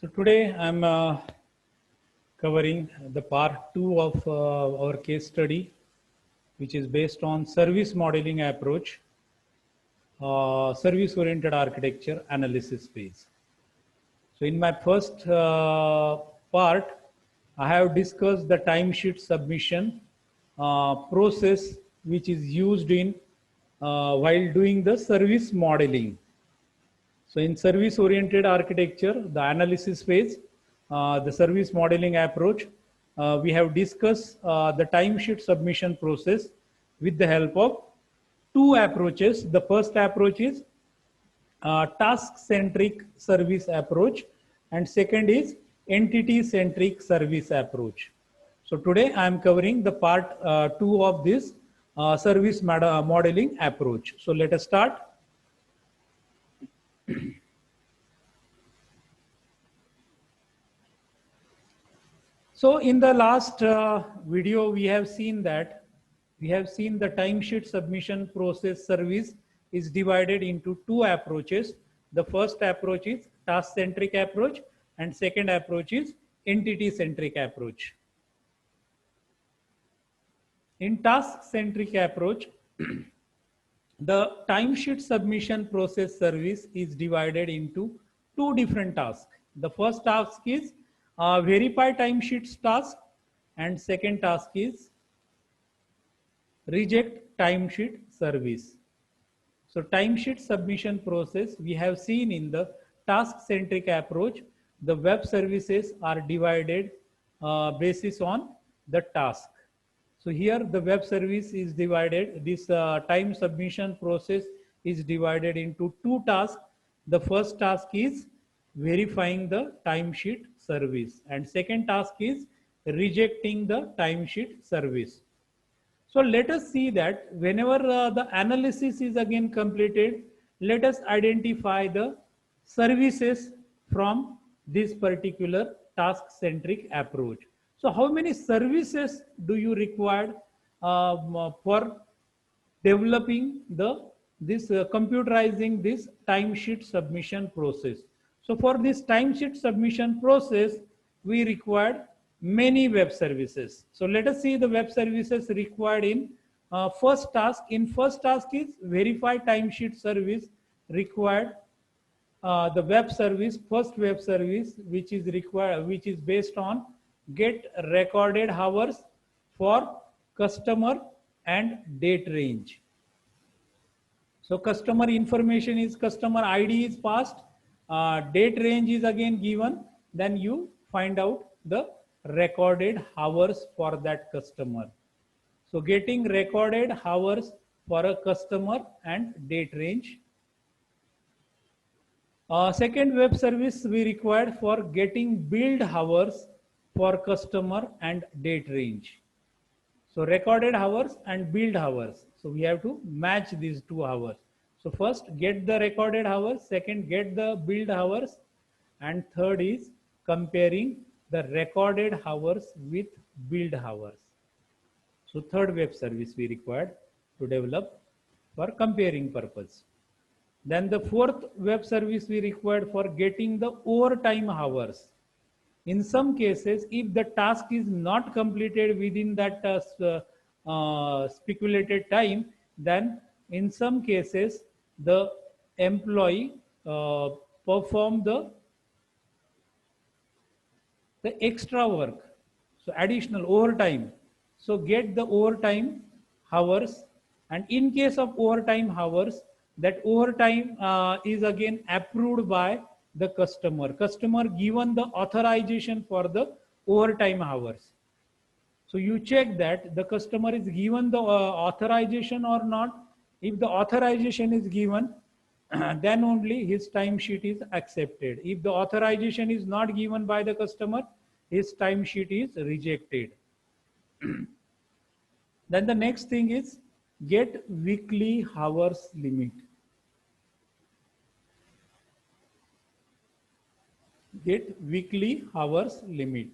So today I'm covering the part 2 of our case study, which is based on service modeling approach, service oriented architecture analysis phase. So in my first part, I have discussed the timesheet submission process which is used in while doing the service modeling. So in service-oriented architecture, the analysis phase, the service modeling approach, we have discussed the timesheet submission process with the help of two approaches. The first approach is task-centric service approach, and second is entity-centric service approach. So today I am covering the part 2 of this service modeling approach. So let us start. So in the last video, we have seen the timesheet submission process service is divided into two approaches. The first approach is task-centric approach, and second approach is entity-centric approach. In task-centric approach, the timesheet submission process service is divided into two different tasks. The first task is verify timesheets task, and second task is reject timesheet service. So timesheet submission process we have seen in the task-centric approach. The web services are divided basis on the task. So here the web service is divided. This time submission process is divided into two tasks. The first task is verifying the timesheet service, and second task is rejecting the timesheet service. So let us see that whenever the analysis is again completed, let us identify the services from this particular task-centric approach. So how many services do you require for developing computerizing this timesheet submission process? So for this timesheet submission process, we required many web services. So let us see the web services required in first task. In first task is verify timesheet service required the web service, first web service which is required, which is based on get recorded hours for customer and date range. So customer information is customer ID is passed, date range is again given, then you find out the recorded hours for that customer. So getting recorded hours for a customer and date range. Second web service we required for getting billed hours for customer and date range. So recorded hours and billed hours. So we have to match these two hours. So first get the recorded hours, second get the billed hours, and third is comparing the recorded hours with billed hours. So third web service we required to develop for comparing purpose. Then the fourth web service we required for getting the overtime hours. In some cases, if the task is not completed within that speculated time, then in some cases the employee perform the extra work, so additional overtime. So get the overtime hours, and in case of overtime hours, that overtime is again approved by the customer. Customer given the authorization for the overtime hours. So you check that the customer is given the authorization or not. If the authorization is given, then only his timesheet is accepted. If the authorization is not given by the customer, his timesheet is rejected. Then the next thing is get weekly hours limit. Get weekly hours limit.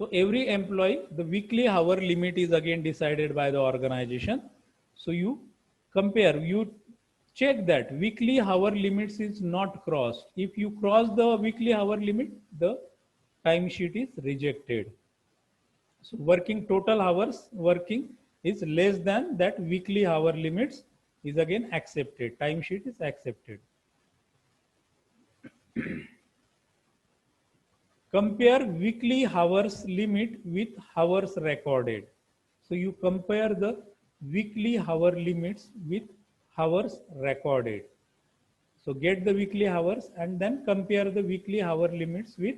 So every employee, the weekly hour limit is again decided by the organization. So you compare, you check that weekly hour limits is not crossed. If you cross the weekly hour limit, the timesheet is rejected. So working total hours working is less than that weekly hour limits is again accepted. Timesheet is accepted. Compare weekly hours limit with hours recorded. So you compare the weekly hour limits with hours recorded. So get the weekly hours and then compare the weekly hour limits with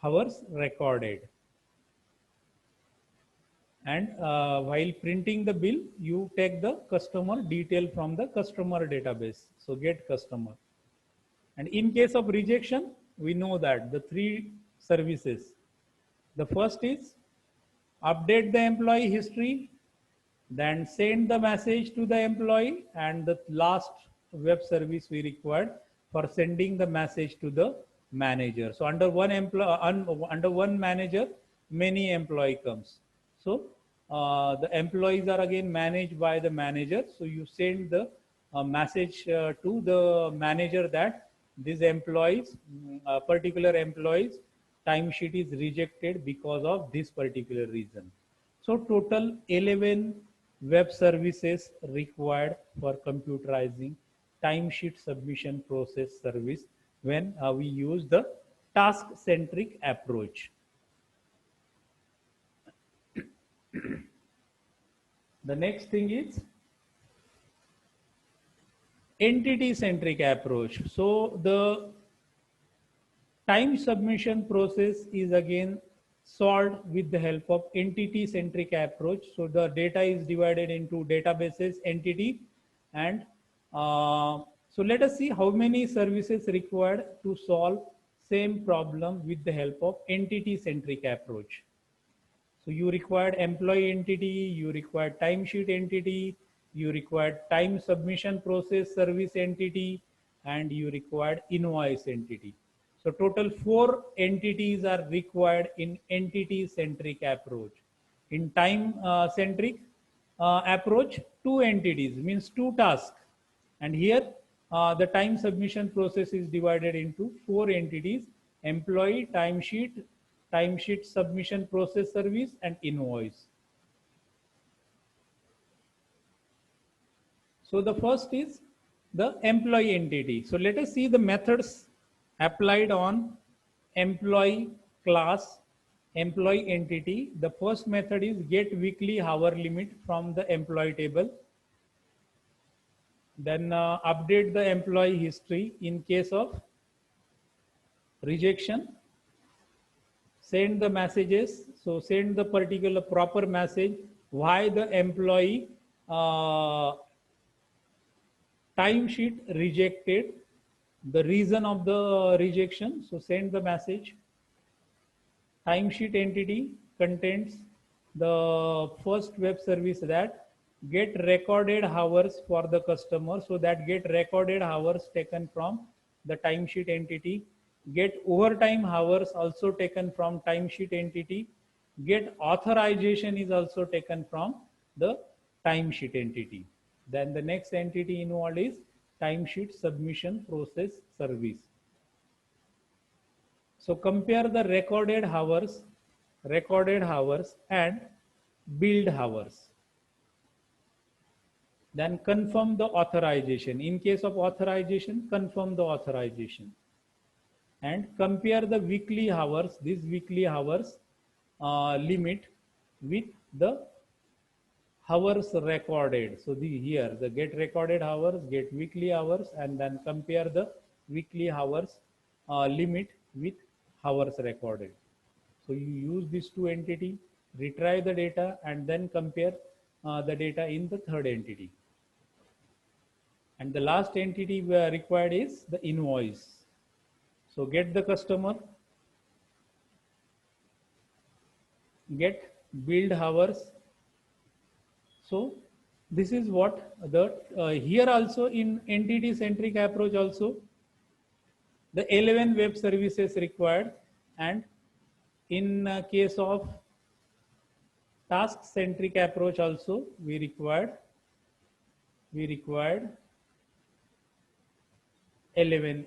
hours recorded. And while printing the bill, you take the customer detail from the customer database. So get customer. And in case of rejection, we know that the three services. The first is update the employee history, then send the message to the employee, and the last web service we required for sending the message to the manager. So under one under one manager, many employee comes. So the employees are again managed by the manager. So you send the message to the manager that these employees, particular employees, timesheet is rejected because of this particular reason. So total 11 web services required for computerizing timesheet submission process service when we use the task-centric approach. The next thing is entity-centric approach. So the time submission process is again solved with the help of entity-centric approach. So the data is divided into databases, entity, and so let us see how many services required to solve same problem with the help of entity-centric approach. So you required employee entity, you required timesheet entity, you required time submission process service entity, and you required invoice entity. So total 4 entities are required in entity-centric approach. In time-centric approach, 2 entities means 2 tasks. And here the time submission process is divided into 4 entities: employee, timesheet submission process service, and invoice. So the first is the employee entity. So let us see the methods applied on employee class, employee entity. The first method is get weekly hour limit from the employee table. Then update the employee history in case of rejection. Send the messages. So send the particular proper message why the employee timesheet rejected, the reason of the rejection. So send the message. Timesheet entity contains the first web service that get recorded hours for the customer. So that get recorded hours taken from the timesheet entity. Get overtime hours also taken from timesheet entity. Get authorization is also taken from the timesheet entity. Then the next entity involved is timesheet submission process service. So compare the recorded hours and billed hours. Then confirm the authorization. In case of authorization, confirm the authorization. And compare the weekly hours, these weekly hours limit with the hours recorded. So here the get recorded hours, get weekly hours, and then compare the weekly hours limit with hours recorded. So you use these 2 entities, retry the data, and then compare the data in the third entity. And the last entity required is the invoice. So get the customer, get billed hours. So this is what the here also in entity centric approach also the 11 web services required, and in case of task centric approach also we required 11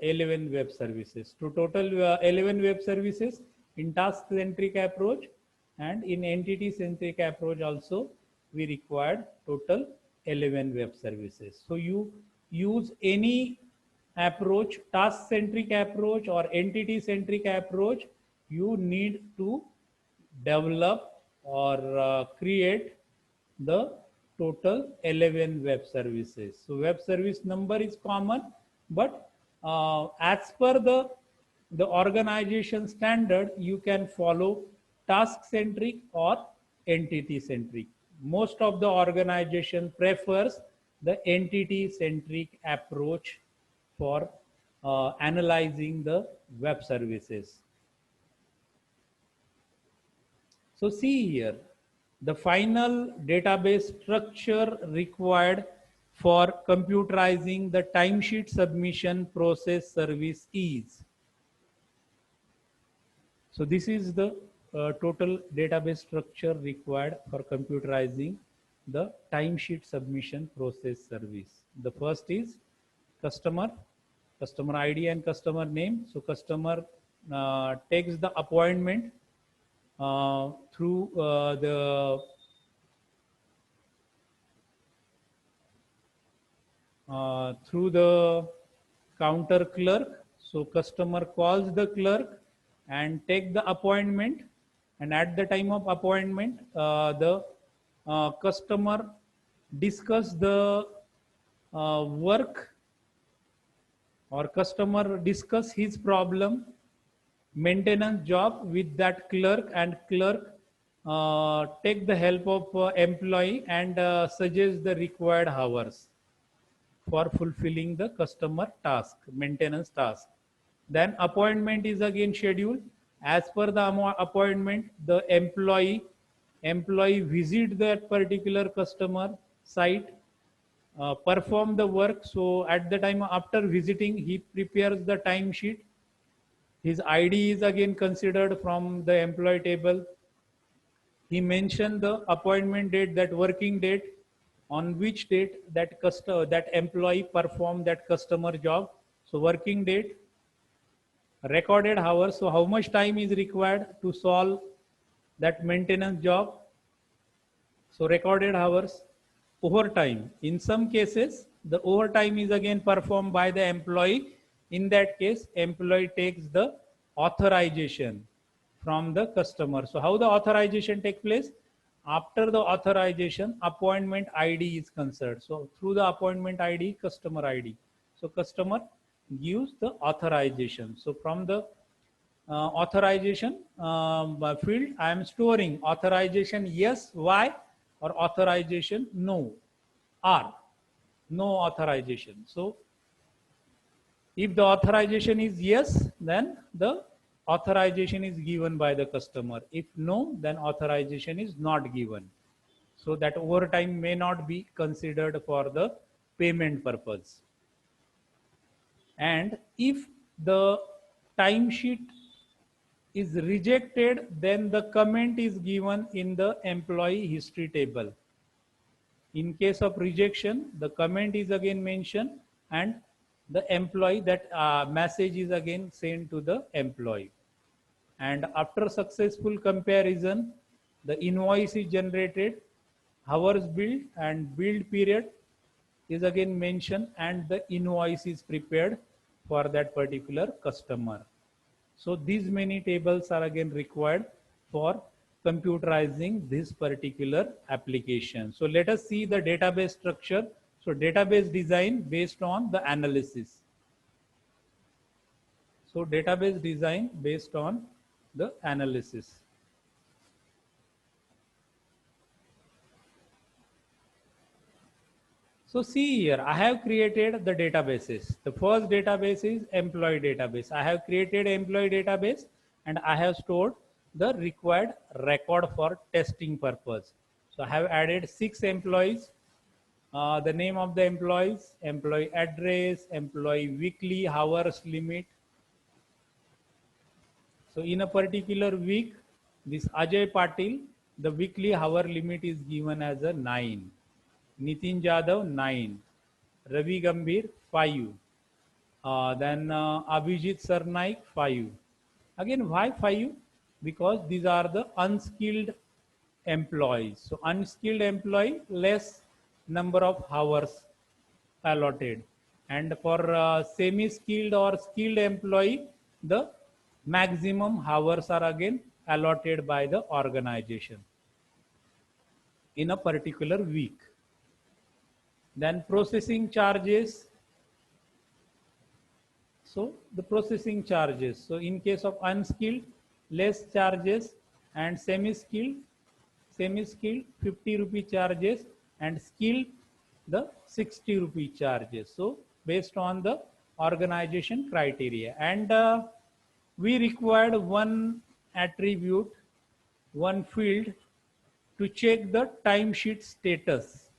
11 web services. To total 11 web services in task centric approach, and in entity centric approach also we required total 11 web services. So you use any approach, task centric approach or entity centric approach, you need to develop or create the total 11 web services. So web service number is common, but as per the organization standard, you can follow task centric or entity centric. Most of the organization prefers the entity centric approach for analyzing the web services. So see here, the final database structure required for computerizing the timesheet submission process service is. So this is the total database structure required for computerizing the timesheet submission process service. The first is customer, customer ID and customer name. So customer takes the appointment through the counter clerk. So customer calls the clerk and take the appointment, and at the time of appointment the customer discuss the work, or customer discuss his problem, maintenance job with that clerk, and clerk take the help of employee and suggest the required hours for fulfilling the customer task, maintenance task. Then appointment is again scheduled. As per the appointment, the employee visit that particular customer site, perform the work. So at the time after visiting, he prepares the timesheet. His ID is again considered from the employee table. He mentioned the appointment date, that working date, on which date that employee performed that customer job. So working date, recorded hours. So how much time is required to solve that maintenance job? So recorded hours, overtime. In some cases, the overtime is again performed by the employee. In that case, employee takes the authorization from the customer. So how the authorization take place? After the authorization, appointment ID is considered. So through the appointment ID, customer ID. So customer gives the authorization. So from the authorization field, I am storing authorization yes, Y, or authorization no, R, no authorization. So if the authorization is yes, then the authorization is given by the customer. If no, then authorization is not given. So that overtime may not be considered for the payment purpose. And if the timesheet is rejected, then the comment is given in the employee history table. In case of rejection, the comment is again mentioned, and the employee, that message is again sent to the employee. And after successful comparison, the invoice is generated, hours billed and billed period is again mentioned, and the invoice is prepared for that particular customer. So these many tables are again required for computerizing this particular application. So let us see the database structure. So database design based on the analysis. So database design based on the analysis. So see here, I have created the databases. The first database is employee database. I have created employee database and I have stored the required record for testing purpose. So I have added 6 employees, the name of the employees, employee address, employee weekly hours limit. So in a particular week, This Ajay Patil, the weekly hour limit is given as a 9. Nitin Jadhav 9. Ravi Gambhir 5. Then Abhijit Sarnaik 5. Again, why 5? Because these are the unskilled employees. So unskilled employee, less number of hours allotted. And for semi-skilled or skilled employee, the maximum hours are again allotted by the organization in a particular week. Then processing charges. So the processing charges. So in case of unskilled, less charges, and semi-skilled 50 rupee charges, and skilled the 60 rupee charges. So based on the organization criteria, and we required one attribute, one field to check the timesheet status,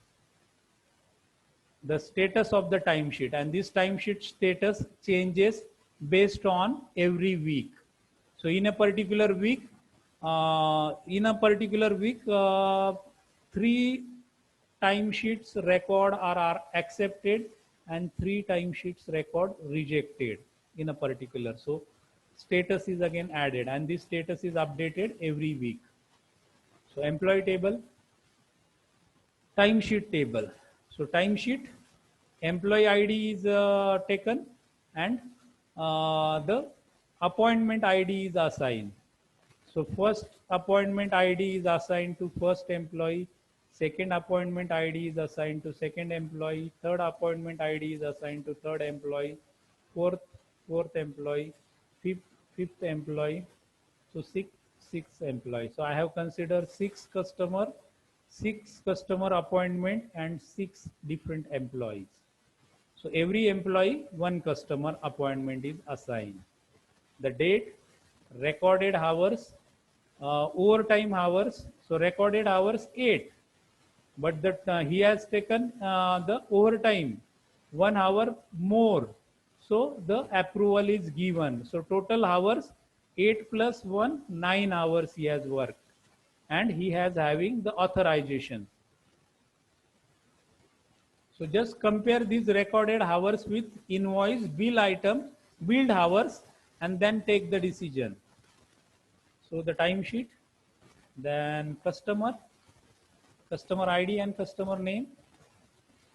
the status of the timesheet, and this timesheet status changes based on every week. So in a particular week, three timesheets record are accepted and three timesheets record rejected in a particular. So status is again added, and this status is updated every week. So employee table, timesheet table. So timesheet, employee ID is taken, and the appointment ID is assigned. So first appointment ID is assigned to first employee, second appointment ID is assigned to second employee, third appointment ID is assigned to third employee, fourth employee, fifth employee, so sixth employee. So I have considered six customer appointment and six different employees. So every employee, one customer appointment is assigned. The date, recorded hours, overtime hours. So recorded hours 8, but that he has taken the overtime 1 hour more. So the approval is given. So total hours 8 plus 1, 9 hours he has worked, and he has having the authorization. So just compare these recorded hours with invoice, bill item, billed hours, and then take the decision. So the timesheet, then customer ID and customer name,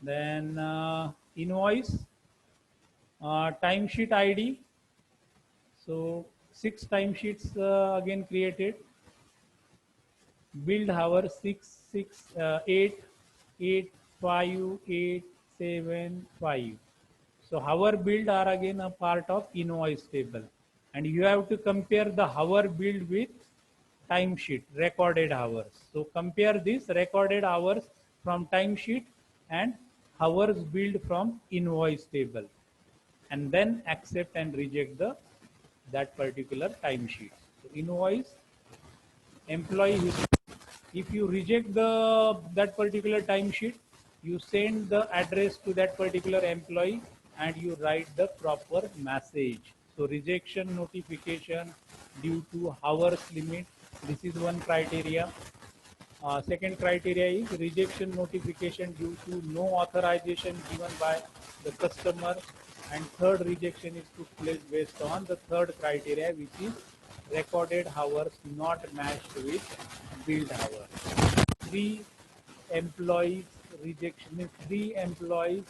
then invoice, timesheet ID. So 6 timesheets again created. Billed hours 8, 5, 8, 7, 5. So hour billed are again a part of invoice table, and you have to compare the hour billed with timesheet recorded hours. So compare this recorded hours from timesheet and hours billed from invoice table, and then accept and reject that particular timesheet. So invoice, employee history. If you reject that particular timesheet, you send the address to that particular employee and you write the proper message. So rejection notification due to hours limit. This is one criteria. Second criteria is rejection notification due to no authorization given by the customer, and third rejection is took place based on the third criteria, which is recorded hours not matched with billed hours. 3 employees rejection is 3 employees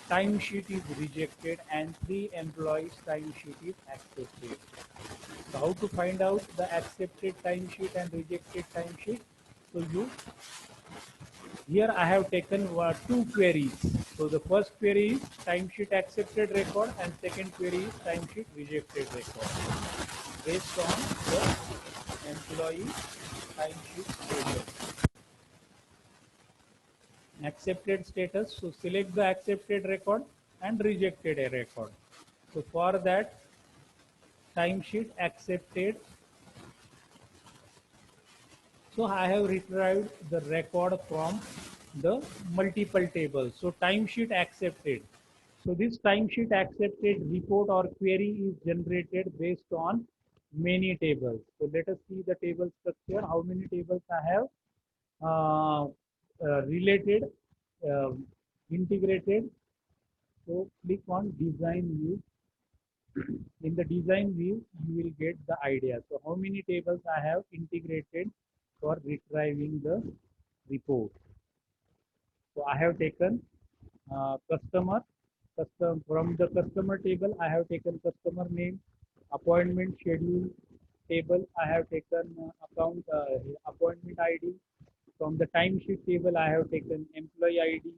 timesheet is rejected and 3 employees timesheet is accepted. So how to find out the accepted timesheet and rejected timesheet? So here I have taken 2 queries. So the first query is timesheet accepted record, and second query is timesheet rejected record based on the employee timesheet status. Accepted status. So select the accepted record and rejected a record. So for that, timesheet accepted. So I have retrieved the record from the multiple tables. So timesheet accepted. So this timesheet accepted report or query is generated based on many tables. So let us see the table structure. How many tables I have uh, related, uh, integrated. So click on design view. In the design view, you will get the idea. So how many tables I have integrated for retrieving the report. So I have taken customer, from the customer table, I have taken customer name, appointment schedule table, I have taken account appointment ID. From the timesheet table, I have taken employee ID.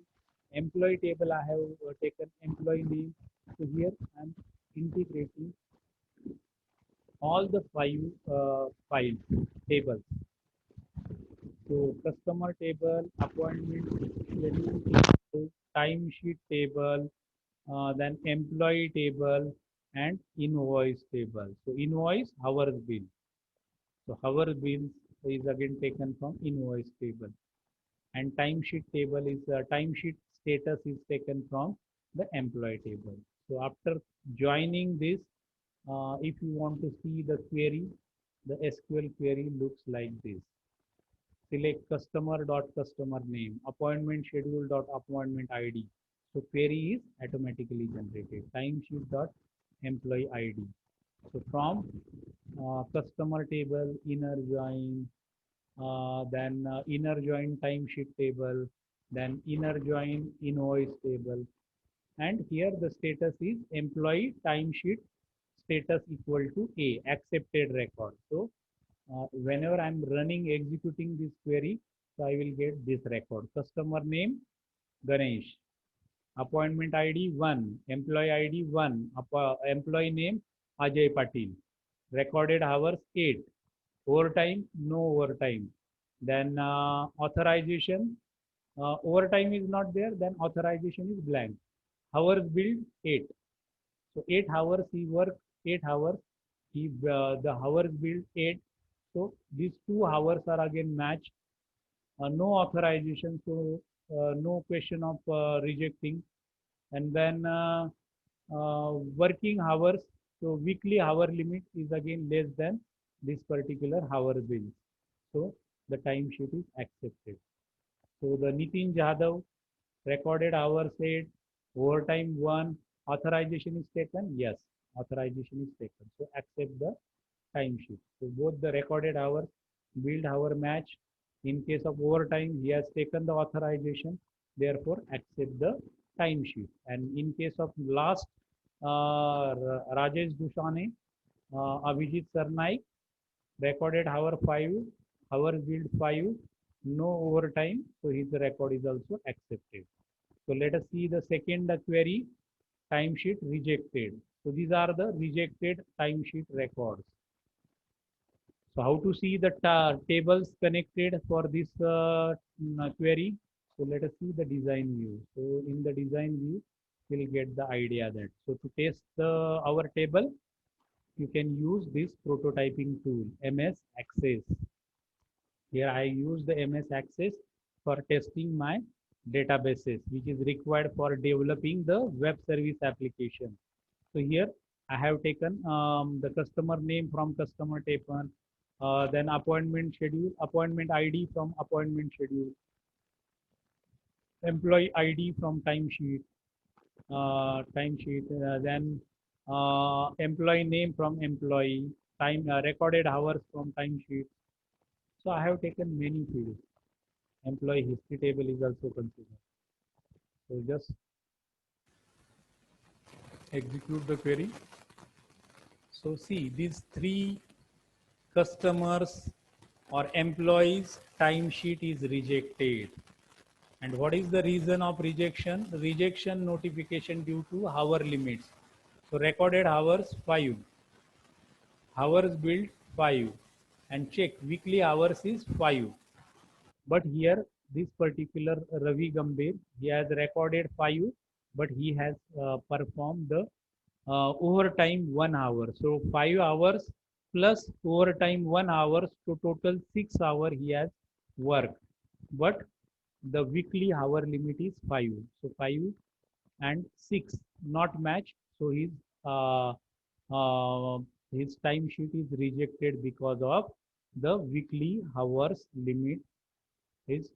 Employee table, I have taken employee name. So here I'm integrating all the five tables. So customer table, appointment schedule table, timesheet table, then employee table and invoice table. So invoice hours bill. So hours bills is again taken from invoice table, and timesheet table is timesheet status is taken from the employee table. So after joining this, if you want to see the query, the SQL query looks like this. Select customer dot customer name, appointment schedule dot appointment ID. So query is automatically generated. Timesheet dot employee ID. So from customer table, inner join, then inner join timesheet table, then inner join invoice table, and here the status is employee timesheet status equal to A, accepted record. So whenever I'm running executing this query, so I will get this record. Customer name Ganesh, appointment ID 1, employee ID 1, employee name Ajay Patil, recorded hours 8, overtime no overtime. Then authorization, overtime is not there, then authorization is blank. Hours billed 8. So 8 hours he worked, 8 hours. He the hours billed 8. So these 2 hours are again matched. No authorization, so no question of rejecting. And then working hours. So weekly hour limit is again less than this particular hour bill. So the timesheet is accepted. So the Nitin Jadhav recorded hours 8, overtime 1, authorization is taken. Yes, authorization is taken. So accept the timesheet. So both the recorded hours, billed hour match. In case of overtime, he has taken the authorization. Therefore, accept the timesheet. And in case of last, Rajesh Dushane, Abhijit Sarnaik, recorded hour 5, hours billed 5, no overtime. So his record is also accepted. So let us see the second query, timesheet rejected. So these are the rejected timesheet records. So how to see the tables connected for this query? So let us see the design view. So in the design view, we'll get the idea that. So to test our table, you can use this prototyping tool, MS Access. Here I use the MS Access for testing my databases, which is required for developing the web service application. So here I have taken the customer name from customer table, then appointment schedule, appointment ID from appointment schedule, employee ID from then employee name from employee, time recorded hours from timesheet. So I have taken many fields. Employee history table is also considered. So just execute the query. So see these three customers or employees timesheet is rejected. And what is the reason of rejection? Rejection notification due to hour limits. So recorded hours 5, hours billed 5, and check weekly hours is 5. But here this particular Ravi Gambhir, he has recorded 5, but he has performed the overtime 1 hour. So 5 hours plus overtime 1 hour, so total 6 hour he has worked. But the weekly hour limit is 5. So 5 and 6 not match. So his uh, his timesheet is rejected because of the weekly hours limit is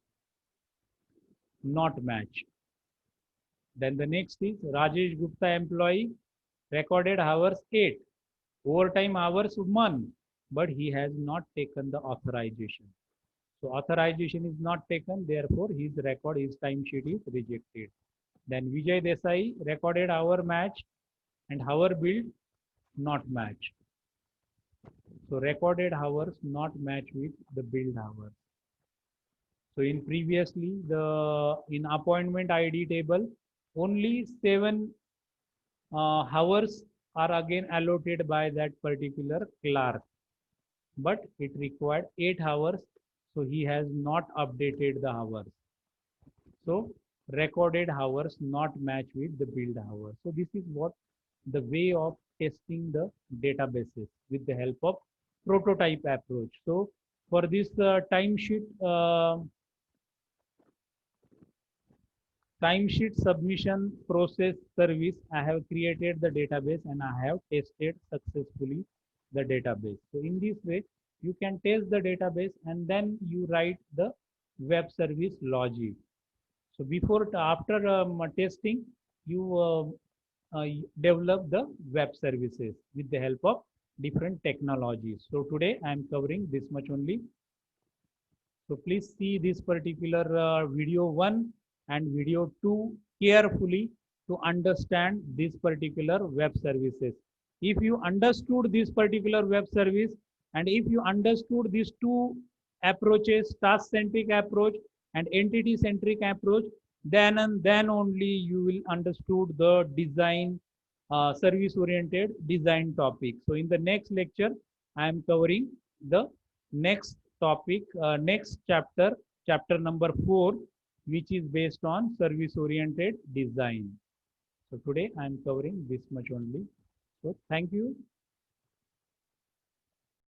not matched. Then the next is Rajesh Gupta employee, recorded hours 8, overtime hours 1, but he has not taken the authorization. So authorization is not taken, therefore his record, his timesheet is rejected. Then Vijay Desai, recorded hour match and hour billed not match. So recorded hours not match with the billed hours. So in previously in appointment ID table, only 7 hours are again allotted by that particular clerk, but it required 8 hours, so he has not updated the hours. So recorded hours not match with the billed hours. So this is what the way of testing the databases with the help of prototype approach. So for this timesheet submission process service, I have created the database and I have tested successfully the database. So in this way, you can test the database and then you write the web service logic. So after testing, you develop the web services with the help of different technologies. So today I am covering this much only. So please see this particular video 1 and video 2 carefully to understand this particular web services. If you understood this particular web service and if you understood these two approaches, task-centric approach and entity-centric approach, then and then only you will understood the design, service-oriented design topic. So in the next lecture, I am covering the next topic, next chapter, chapter number 4, which is based on service oriented design. So today I am covering this much only. So thank you.